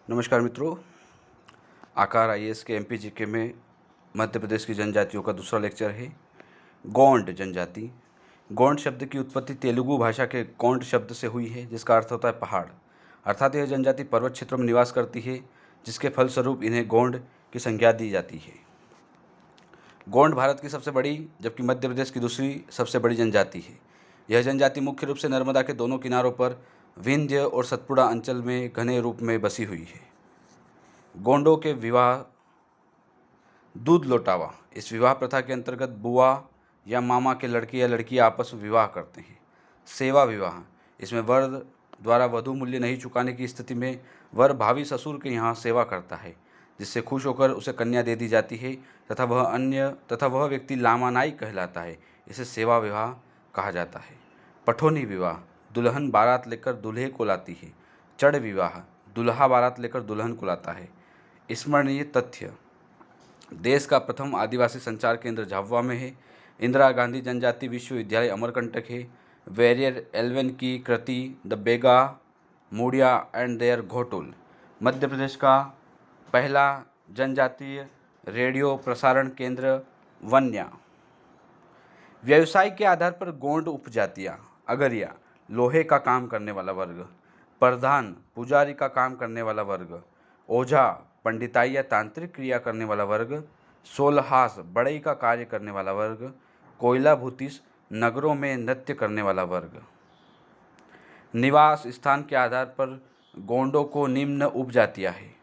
नमस्कार मित्रों। आकार आईएएस के एमपी जीके में मध्य प्रदेश की जनजातियों का दूसरा लेक्चर है। गोंड जनजाति। गोंड शब्द की उत्पत्ति तेलुगु भाषा के गोंड शब्द से हुई है, जिसका अर्थ होता है पहाड़। अर्थात यह जनजाति पर्वत क्षेत्रों में निवास करती है, जिसके फलस्वरूप इन्हें गोंड की संज्ञा दी जाती है। गोंड भारत की सबसे बड़ी जबकि मध्य प्रदेश की दूसरी सबसे बड़ी जनजाति है। यह जनजाति मुख्य रूप से नर्मदा के दोनों किनारों पर विंध्य और सतपुड़ा अंचल में घने रूप में बसी हुई है। गोंडों के विवाह दूध लौटावा। इस विवाह प्रथा के अंतर्गत बुआ या मामा के लड़के या लड़की आपस में विवाह करते हैं। सेवा विवाह। इसमें वर द्वारा वधु मूल्य नहीं चुकाने की स्थिति में वर भावी ससुर के यहाँ सेवा करता है, जिससे खुश होकर उसे कन्या दे दी जाती है तथा वह व्यक्ति लामानाई कहलाता है। इसे सेवा विवाह कहा जाता है। पठोनी विवाह। दुल्हन बारात लेकर दूल्हे को लाती है। चढ़ विवाह। दूल्हा बारात लेकर दुल्हन को लाता है। स्मरणीय तथ्य। देश का प्रथम आदिवासी संचार केंद्र झाबुआ में है। इंदिरा गांधी जनजाति विश्वविद्यालय अमरकंटक है। वेरियर एल्वेन की कृति the Baiga Muria and their Ghotul. Madhya Pradesh का पहला जनजातीय रेडियो प्रसारण केंद्र वन्या। व्यवसाय के आधार पर गोंड उपजातियाँ। अगरिया लोहे का काम करने वाला वर्ग। प्रधान पुजारी का काम करने वाला वर्ग। ओझा पंडिताई या तांत्रिक क्रिया करने वाला वर्ग। सोलहास बढ़ई का कार्य करने वाला वर्ग। कोयला भूतिस नगरों में नृत्य करने वाला वर्ग। निवास स्थान के आधार पर गोंडों को निम्न उपजातियाँ हैं।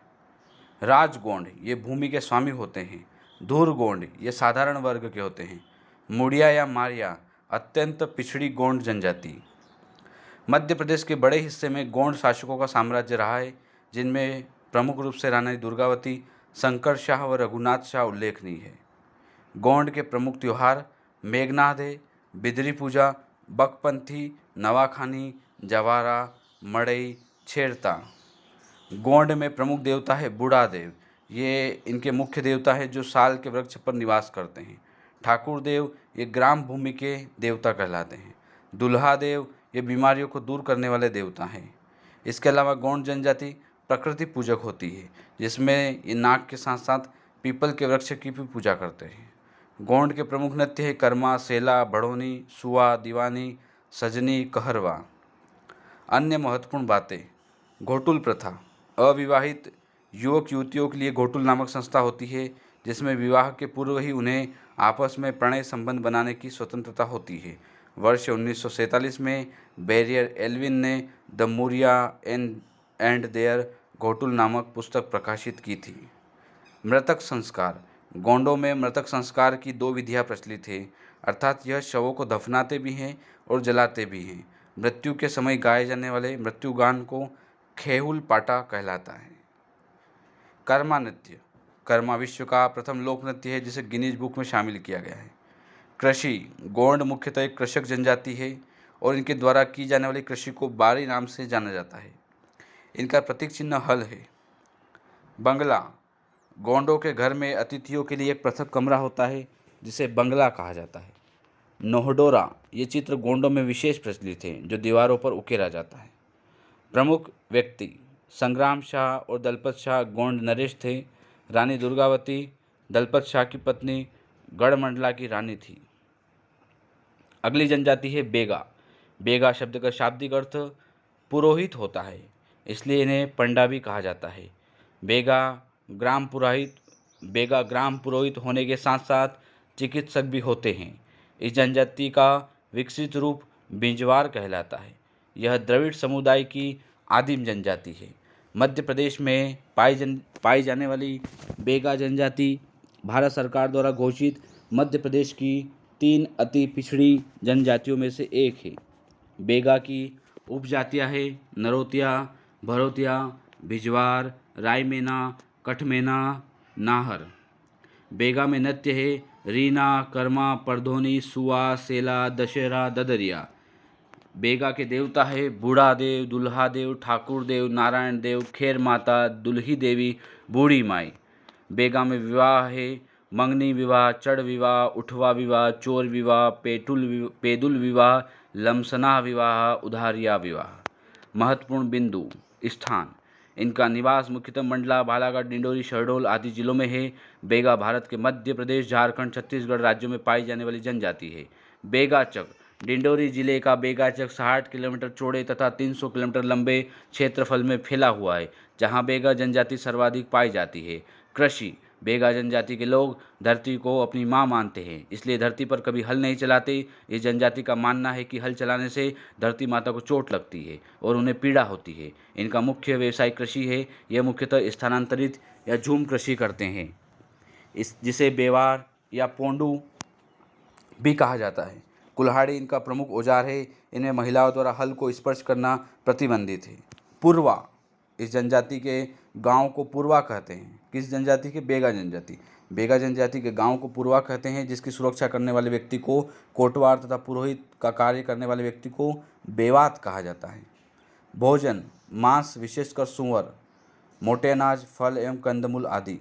राजगोंड ये भूमि के स्वामी होते हैं। धूर गोंड ये साधारण वर्ग के होते हैं। मुड़िया या मारिया अत्यंत पिछड़ी गोंड जनजाति। मध्य प्रदेश के बड़े हिस्से में गोंड शासकों का साम्राज्य रहा है, जिनमें प्रमुख रूप से रानी दुर्गावती, शंकर शाह व रघुनाथ शाह उल्लेखनीय है। गोंड के प्रमुख त्यौहार मेघनाद है, बिदरी पूजा, बकपंथी, नवाखानी, जवारा, मड़ई, छेड़ता। गोंड में प्रमुख देवता है बूढ़ा देव। ये इनके मुख्य देवता है जो साल के वृक्ष पर निवास करते हैं। ठाकुर देव ये ग्राम भूमि के देवता कहलाते हैं। दुल्हा देव ये बीमारियों को दूर करने वाले देवता हैं। इसके अलावा गोंड जनजाति प्रकृति पूजक होती है, जिसमें ये नाग के साथ साथ पीपल के वृक्ष की भी पूजा करते हैं। गोंड के प्रमुख नृत्य है कर्मा, सेला, बढ़ोनी, सुआ, दीवानी, सजनी, कहरवा। अन्य महत्वपूर्ण बातें। घोटुल प्रथा। अविवाहित युवक युवतियों के लिए घोटुल नामक संस्था होती है, जिसमें विवाह के पूर्व ही उन्हें आपस में प्रणय संबंध बनाने की स्वतंत्रता होती है। वर्ष 1947 में बैरियर एल्विन ने the Muria and their Ghotul नामक पुस्तक प्रकाशित की थी। मृतक संस्कार। गोंडों में मृतक संस्कार की दो विधियां प्रचलित हैं, अर्थात यह शवों को दफनाते भी हैं और जलाते भी हैं। मृत्यु के समय गाए जाने वाले मृत्युगान को खेहुल पाटा कहलाता है। कर्मा नृत्य। कर्मा विश्व का प्रथम लोक नृत्य है, जिसे गिनीज बुक में शामिल किया गया है। कृषि। गोंड मुख्यतः एक कृषक जनजाति है और इनके द्वारा की जाने वाली कृषि को बारी नाम से जाना जाता है। इनका प्रतीक चिन्ह हल है। बंगला। गोंडों के घर में अतिथियों के लिए एक पृथक कमरा होता है, जिसे बंगला कहा जाता है। नोहडोरा ये चित्र गोंडों में विशेष प्रचलित है, जो दीवारों पर उकेरा जाता है। प्रमुख व्यक्ति। संग्राम शाह और दलपत शाह गोंड नरेश थे। रानी दुर्गावती दलपत शाह की पत्नी गढ़मंडला की रानी थी। अगली जनजाति है बेगा। बेगा शब्द का शाब्दिक अर्थ पुरोहित होता है, इसलिए इन्हें पंडा भी कहा जाता है। बेगा ग्राम पुरोहित होने के साथ साथ चिकित्सक भी होते हैं। इस जनजाति का विकसित रूप बिंजवार कहलाता है। यह द्रविड़ समुदाय की आदिम जनजाति है। मध्य प्रदेश में पाई जाने वाली बेगा जनजाति भारत सरकार द्वारा घोषित मध्य प्रदेश की 3 अति पिछड़ी जनजातियों में से एक है। बेगा की उपजातियाँ हैं नरोतिया, भरोतिया, बिजवार, रायमेना, कठमेना, नाहर। बेगा में नृत्य है रीना, कर्मा, परधोनी, सुआ, सेला, दशहरा, ददरिया। बेगा के देवता है बूढ़ा देव, दुल्हा देव, ठाकुर देव, नारायण देव, खेर माता, दुल्ही देवी, बूढ़ी माई। बेगा में विवाह है मंगनी विवाह, चढ़ विवाह, उठवा विवाह, चोर विवाह, पेदुल विवाह, लमसना विवाह, उधारिया विवाह। महत्वपूर्ण बिंदु। स्थान। इनका निवास मुख्यतः मंडला, बालाघाट, डिंडोरी, शहडोल आदि जिलों में है। बेगा भारत के मध्य प्रदेश, झारखंड, छत्तीसगढ़ राज्यों में पाई जाने वाली जनजाति है। बेगाचक डिंडोरी जिले का बेगाचक 60 किलोमीटर चौड़े तथा 300 किलोमीटर लंबे क्षेत्रफल में फैला हुआ है, जहां बेगा जनजाति सर्वाधिक पाई जाती है। कृषि बेगा जनजाति के लोग धरती को अपनी माँ मानते हैं, इसलिए धरती पर कभी हल नहीं चलाते। इस जनजाति का मानना है कि हल चलाने से धरती माता को चोट लगती है और उन्हें पीड़ा होती है। इनका मुख्य व्यवसाय कृषि है। यह मुख्यतः स्थानांतरित या झूम कृषि करते हैं, जिसे बेवार या पोंडू भी कहा जाता है। कुल्हाड़ी इनका प्रमुख औजार है। इनमें महिलाओं द्वारा हल को स्पर्श करना प्रतिबंधित है। पूर्वा इस जनजाति के गांव को पूर्वा कहते हैं। किस जनजाति के? बेगा जनजाति। बेगा जनजाति के गांव को पूर्वा कहते हैं, जिसकी सुरक्षा करने वाले व्यक्ति को कोटवार तथा पुरोहित का कार्य करने वाले व्यक्ति को बेवात कहा जाता है। भोजन मांस, विशेषकर सुअर, मोटे अनाज, फल एवं कंदमूल आदि।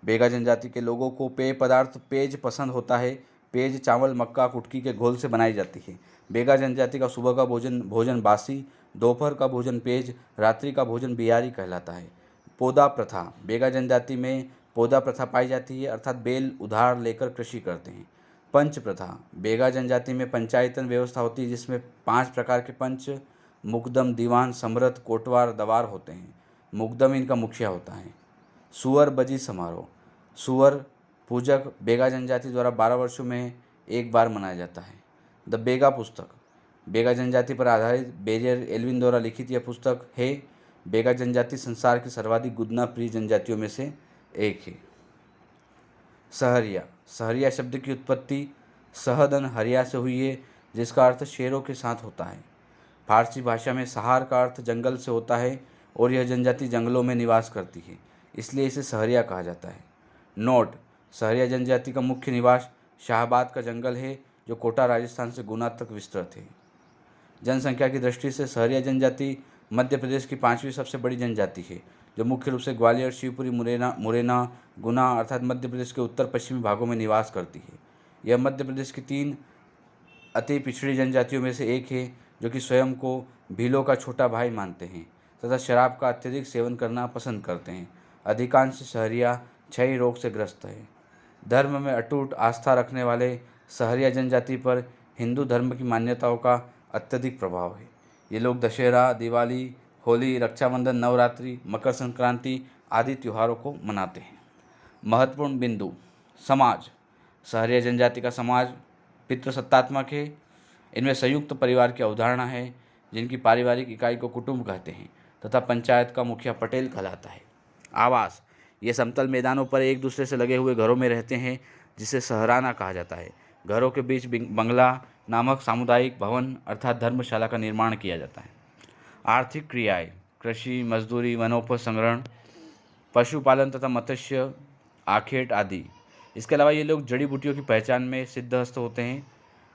बेगा जनजाति के लोगों को पेय पदार्थ पेज पसंद होता है। पेज चावल, मक्का, कुटकी के घोल से बनाई जाती है। बेगा जनजाति का सुबह का भोजन बासी, दोपहर का भोजन पेज, रात्रि का भोजन बिहारी कहलाता है। पौधा प्रथा बेगा जनजाति में पौधा प्रथा पाई जाती है, अर्थात बेल उधार लेकर कृषि करते हैं। पंच प्रथा बेगा जनजाति में पंचायतन व्यवस्था होती है, जिसमें 5 प्रकार के पंच मुकदम, दीवान, समरथ, कोटवार, दवार होते हैं। मुकदम इनका मुखिया होता है। सुअर बजी समारोह सुअर पूजक बेगा जनजाति द्वारा 12 वर्षों में एक बार मनाया जाता है। द बेगा पुस्तक बेगा जनजाति पर आधारित बेजर एल्विन द्वारा लिखित यह पुस्तक है। बेगा जनजाति संसार की सर्वाधिक गुदना प्रिय जनजातियों में से एक है। सहरिया सहरिया शब्द की उत्पत्ति सहदन हरिया से हुई है, जिसका अर्थ शेरों के साथ होता है। फारसी भाषा में सहार का अर्थ जंगल से होता है और यह जनजाति जंगलों में निवास करती है, इसलिए इसे सहरिया कहा जाता है। नोट सहरिया जनजाति का मुख्य निवास शाहबाद का जंगल है, जो कोटा राजस्थान से गुना तक विस्तृत है। जनसंख्या की दृष्टि से सहरिया जनजाति मध्य प्रदेश की 5वीं सबसे बड़ी जनजाति है, जो मुख्य रूप से ग्वालियर, शिवपुरी, मुरैना, गुना अर्थात मध्य प्रदेश के उत्तर पश्चिमी भागों में निवास करती है। यह मध्य प्रदेश की 3 अति पिछड़ी जनजातियों में से एक है, जो कि स्वयं को भीलों का छोटा भाई मानते हैं तथा शराब का अत्यधिक सेवन करना पसंद करते हैं। अधिकांश सहरिया क्षय रोग से ग्रस्त है। धर्म में अटूट आस्था रखने वाले सहरिया जनजाति पर हिंदू धर्म की मान्यताओं का अत्यधिक प्रभाव है। ये लोग दशहरा, दिवाली, होली, रक्षाबंधन, नवरात्रि, मकर संक्रांति आदि त्योहारों को मनाते हैं। महत्वपूर्ण बिंदु समाज सहरिया जनजाति का समाज पितृसत्तात्मक है। इनमें संयुक्त परिवार की अवधारणा है, जिनकी पारिवारिक इकाई को कुटुंब कहते हैं तथा पंचायत का मुखिया पटेल कहलाता है। आवास ये समतल मैदानों पर एक दूसरे से लगे हुए घरों में रहते हैं, जिसे सहराना कहा जाता है। घरों के बीच बंगला नामक सामुदायिक भवन अर्थात धर्मशाला का निर्माण किया जाता है। आर्थिक क्रियाएं कृषि, मजदूरी, वनोपज संग्रहण, पशुपालन तथा मत्स्य आखेट आदि। इसके अलावा ये लोग जड़ी बूटियों की पहचान में सिद्धहस्त होते हैं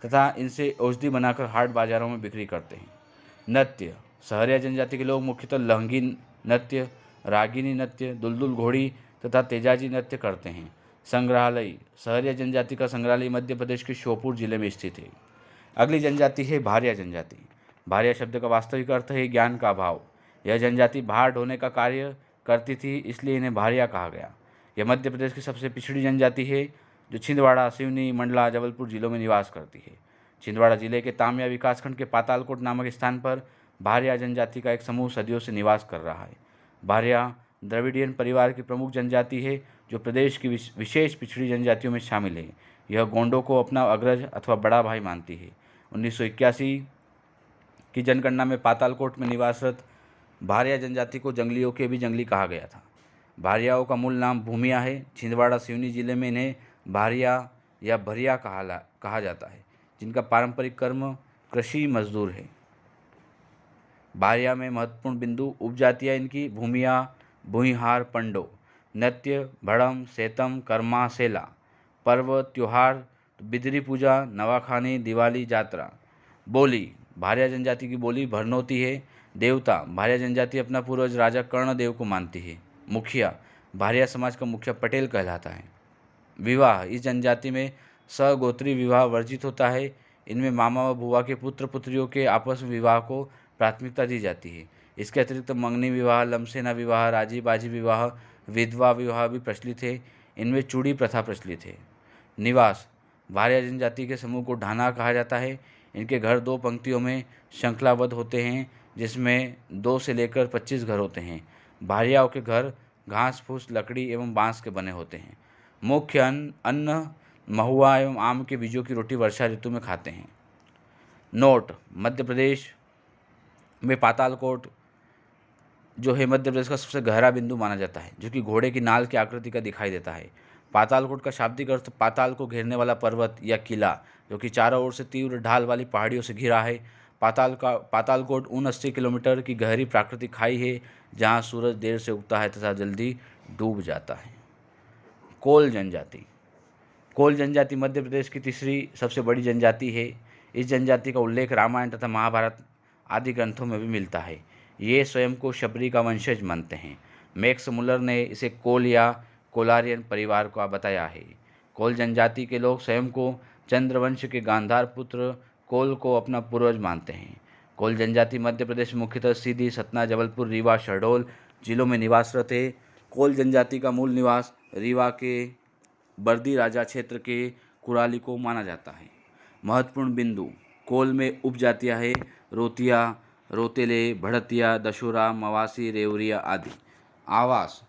तथा इनसे औषधि बनाकर हाट बाजारों में बिक्री करते हैं। नृत्य सहरिया जनजाति के लोग मुख्यतः लहंगी नृत्य, रागिनी नृत्य, दुलदुल घोड़ी तथा तेजाजी नृत्य करते हैं। संग्रहालय सहरिया जनजाति का संग्रहालय मध्य प्रदेश के श्योपुर जिले में स्थित है। अगली जनजाति है भारिया जनजाति। भारिया शब्द का वास्तविक अर्थ है ज्ञान का अभाव। यह जनजाति भार ढोने का कार्य करती थी, इसलिए इन्हें भारिया कहा गया। यह मध्य प्रदेश की सबसे पिछड़ी जनजाति है, जो छिंदवाड़ा, सिवनी, मंडला, जबलपुर जिलों में निवास करती है। छिंदवाड़ा जिले के तामिया विकासखंड के पातालकोट नामक स्थान पर भारिया जनजाति का एक समूह सदियों से निवास कर रहा है। भारिया द्रविडियन परिवार की प्रमुख जनजाति है, जो प्रदेश की विशेष पिछड़ी जनजातियों में शामिल है। यह गोंडों को अपना अग्रज अथवा बड़ा भाई मानती है। 1981 की जनगणना में पातालकोट में निवासरत भारिया जनजाति को जंगलियों के भी जंगली कहा गया था। भारियाओं का मूल नाम भूमिया है। छिंदवाड़ा, सिवनी जिले में इन्हें भारिया या भरिया कहा जाता है, जिनका पारंपरिक कर्म कृषि मजदूर है। भारिया में महत्वपूर्ण बिंदु उपजातियाँ इनकी भूमिया, भूइहार, पंडो। नृत्य भड़म, सेतम, कर्मा, सेला। पर्व त्योहार बिदरी पूजा, नवाखानी, दिवाली, जात्रा। बोली भारिया जनजाति की बोली भरनोती है। देवता भारिया जनजाति अपना पूर्वज राजा कर्णदेव को मानती है। मुखिया भारिया समाज का मुखिया पटेल कहलाता है। विवाह इस जनजाति में सगोत्री विवाह वर्जित होता है। इनमें मामा व बुआ के पुत्र पुत्रियों के आपस में विवाह को प्राथमिकता दी जाती है। इसके अतिरिक्त मंगनी विवाह, लमसेना विवाह, राजी बाजी विवाह, विधवा विवाह भी प्रचलित है। इनमें चूड़ी प्रथा प्रचलित है। निवास, भारिया जनजाति के समूह को ढाना कहा जाता है। इनके घर 2 पंक्तियों में श्रृंखलाबद्ध होते हैं, जिसमें 2 से लेकर 25 घर होते हैं। भारियाओं के घर घास फूस, लकड़ी एवं बांस के बने होते हैं। मुख्य अन्न महुआ एवं आम के बीजों की रोटी वर्षा ऋतु में खाते हैं। नोट, मध्य प्रदेश में पातालकोट जो है मध्य प्रदेश का सबसे गहरा बिंदु माना जाता है, जो कि घोड़े की नाल की आकृति का दिखाई देता है। पातालकोट का शाब्दिक अर्थ पाताल को घेरने वाला पर्वत या किला, जो कि चारों ओर से तीव्र ढाल वाली पहाड़ियों से घिरा है। पातालकोट 79 किलोमीटर की गहरी प्राकृतिक खाई है, जहाँ सूरज देर से उगता है तथा जल्दी डूब जाता है। कोल जनजाति, कोल जनजाति मध्य प्रदेश की तीसरी सबसे बड़ी जनजाति है। इस जनजाति का उल्लेख रामायण तथा महाभारत आदि ग्रंथों में भी मिलता है। ये स्वयं को शबरी का वंशज मानते हैं। मैक्स मुलर ने इसे कोल या कोलारियन परिवार का बताया है। कोल जनजाति के लोग स्वयं को चंद्रवंश के गांधार पुत्र कोल को अपना पूर्वज मानते हैं। कोल जनजाति मध्य प्रदेश में मुख्यतः सीधी, सतना, जबलपुर, रीवा, शहडोल जिलों में निवासरत है। कोल जनजाति का मूल निवास रीवा के बर्दी राजा क्षेत्र के कुराली को माना जाता है। महत्वपूर्ण बिंदु, कोल में उपजातियाँ हैं रोतिया, रोतेले, भड़तिया, दशोरा, मवासी, रेवरिया आदि। आवास,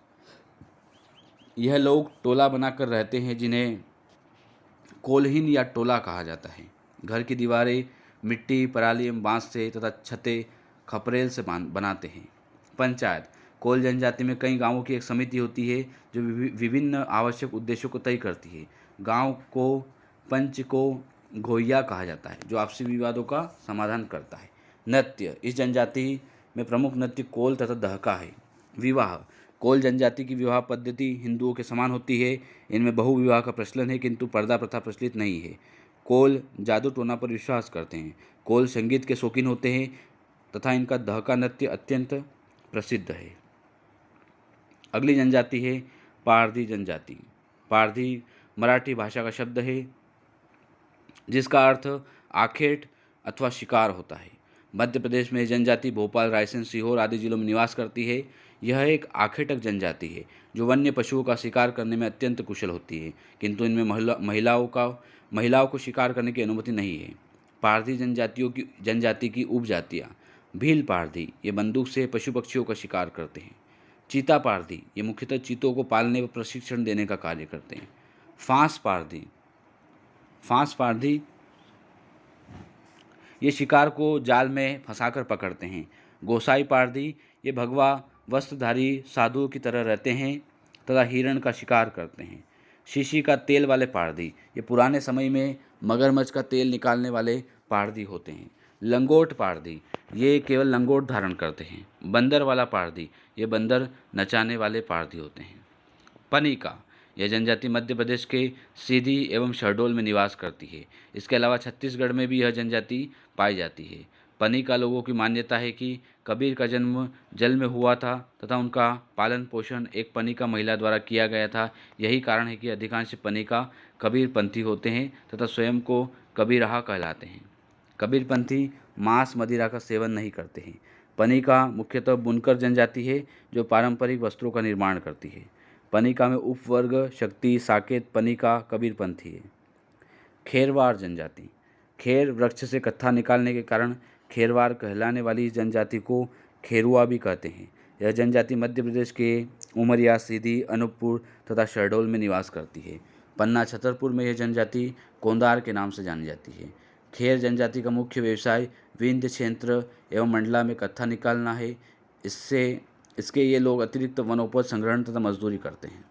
यह लोग टोला बनाकर रहते हैं, जिन्हें कोलहीन या टोला कहा जाता है। घर की दीवारें मिट्टी, पराली एवं बांस से तथा छतें खपरेल से बनाते हैं। पंचायत, कोल जनजाति में कई गांवों की एक समिति होती है, जो विभिन्न आवश्यक उद्देश्यों को तय करती है। गांव को पंच को घोइया कहा जाता है, जो आपसी विवादों का समाधान करता है। नृत्य, इस जनजाति में प्रमुख नृत्य कोल तथा दहका है। विवाह, कोल जनजाति की विवाह पद्धति हिंदुओं के समान होती है। इनमें बहु विवाह का प्रचलन है, किंतु पर्दा प्रथा प्रचलित नहीं है। कोल जादू टोना पर विश्वास करते हैं। कोल संगीत के शौकीन होते हैं तथा इनका दहका नृत्य अत्यंत प्रसिद्ध है। अगली जनजाति है पारधी जनजाति। पारधी मराठी भाषा का शब्द है, जिसका अर्थ आखेट अथवा शिकार होता है। मध्य प्रदेश में जनजाति भोपाल, रायसेन, सीहोर आदि जिलों में निवास करती है। यह एक आखेटक जनजाति है, जो वन्य पशुओं का शिकार करने में अत्यंत कुशल होती है, किंतु इनमें महिलाओं को शिकार करने की अनुमति नहीं है। पारधी जनजाति की उपजातियाँ, भील पारधी, ये बंदूक से पशु पक्षियों का शिकार करते हैं। चीता पारधी, ये मुख्यतः चीतों को पालने व प्रशिक्षण देने का कार्य करते हैं। फांस पारधी ये शिकार को जाल में फंसाकर पकड़ते हैं। गोसाई पारधी, ये भगवा वस्त्रधारी साधुओं की तरह रहते हैं तथा हिरण का शिकार करते हैं। शीशी का तेल वाले पारधी, ये पुराने समय में मगरमच्छ का तेल निकालने वाले पारधी होते हैं। लंगोट पारधी, ये केवल लंगोट धारण करते हैं। बंदर वाला पारधी, ये बंदर नचाने वाले पारधी होते हैं। पनिका, यह जनजाति मध्य प्रदेश के सीधी एवं शहडोल में निवास करती है। इसके अलावा छत्तीसगढ़ में भी यह जनजाति पाई जाती है। पनिका लोगों की मान्यता है कि कबीर का जन्म जल में हुआ था तथा उनका पालन पोषण एक पनिका महिला द्वारा किया गया था। यही कारण है कि अधिकांश पनिका कबीरपंथी होते हैं तथा स्वयं को कबीरहा कहलाते हैं। कबीरपंथी मांस मदिरा का सेवन नहीं करते हैं। पनिका मुख्यतः बुनकर जनजाति है, जो पारंपरिक वस्त्रों का निर्माण करती है। पनिका में उपवर्ग शक्ति, साकेत, पनिका, कबीरपंथी है। खेरवार जनजाति, खेर वृक्ष से कत्था निकालने के कारण खेरवार कहलाने वाली इस जनजाति को खेरुआ भी कहते हैं। यह जनजाति मध्य प्रदेश के उमरिया, सीधी, अनूपपुर तथा शहडोल में निवास करती है। पन्ना छतरपुर में यह जनजाति कोंदार के नाम से जानी जाती है। खेर जनजाति का मुख्य व्यवसाय विंध्य क्षेत्र एवं मंडला में कत्था निकालना है। इसके ये लोग अतिरिक्त वनोपज संग्रहण तथा मजदूरी करते हैं।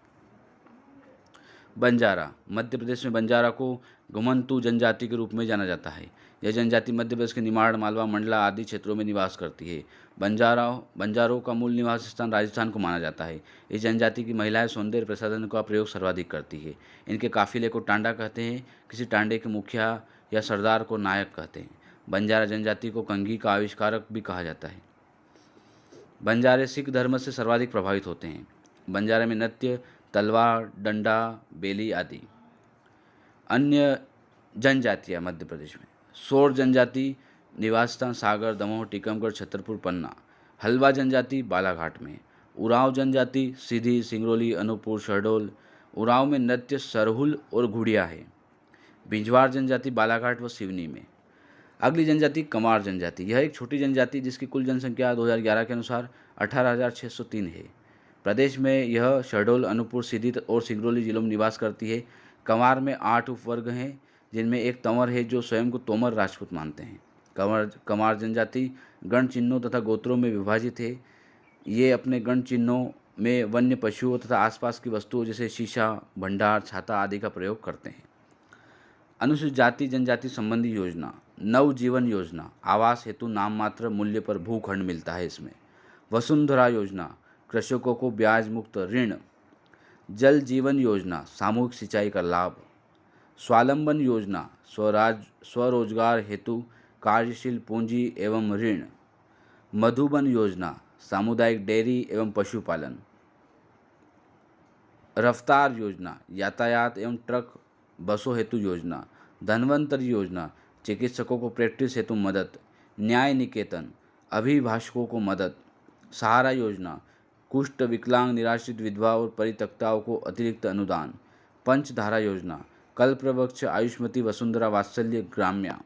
बंजारा, मध्य प्रदेश में बंजारा को घुमंतू जनजाति के रूप में जाना जाता है। यह जनजाति मध्य प्रदेश के निमाड़, मालवा, मंडला आदि क्षेत्रों में निवास करती है। बंजारों का मूल निवास स्थान राजस्थान को माना जाता है। इस जनजाति की महिलाएं सौंदर्य प्रसाधन का प्रयोग सर्वाधिक करती है। इनके काफिले को टांडा कहते हैं। किसी टांडे के मुखिया या सरदार को नायक कहते हैं। बंजारा जनजाति को कंघी का आविष्कारक भी कहा जाता है। बंजारे सिख धर्म से सर्वाधिक प्रभावित होते हैं। बंजारे में नृत्य, तलवार, डंडा, बेली आदि। अन्य जनजातियाँ मध्य प्रदेश में, सोर जनजाति निवास स्थान सागर, दमोह, टीकमगढ़, छतरपुर, पन्ना। हल्बा जनजाति बालाघाट में। उरांव जनजाति सीधी, सिंगरौली, अनूपपुर, शहडोल। उरांव में नृत्य सरहुल और घुड़िया है। बिंजवार जनजाति बालाघाट व सिवनी में। अगली जनजाति कमार जनजाति। यह एक छोटी जनजाति जिसकी कुल जनसंख्या 2011 के अनुसार 18,603 है। प्रदेश में यह शहडोल, अनूपपुर, सीधी और सिंगरौली जिलों में निवास करती है। कंवार में 8 उपवर्ग हैं, जिनमें एक तंवर है जो स्वयं को तोमर राजपूत मानते हैं। कमार जनजाति गण चिन्हों तथा गोत्रों में विभाजित है। ये अपने गण चिन्हों में वन्य पशुओं तथा आसपास की वस्तुओं जैसे शीशा, भंडार, छाता आदि का प्रयोग करते हैं। अनुसूचित जाति जनजाति संबंधी योजना। नवजीवन योजना, आवास हेतु नाम मात्र मूल्य पर भूखंड मिलता है इसमें। वसुंधरा योजना, कृषकों को ब्याज मुक्त ऋण। जल जीवन योजना, सामूहिक सिंचाई का लाभ। स्वावलंबन योजना, स्वरोजगार हेतु कार्यशील पूंजी एवं ऋण। मधुबन योजना, सामुदायिक डेयरी एवं पशुपालन। रफ्तार योजना, यातायात एवं ट्रक बसों हेतु योजना। धन्वंतरी योजना, चिकित्सकों को प्रैक्टिस हेतु मदद। न्याय निकेतन, अभिभाषकों को मदद। सहारा योजना, कुष्ठ, विकलांग, निराश्रित, विधवा और परित्यक्ताओं को अतिरिक्त अनुदान। पंचधारा योजना, कल्पवृक्ष, आयुष्मती, वसुंधरा, वात्सल्य, ग्राम्या।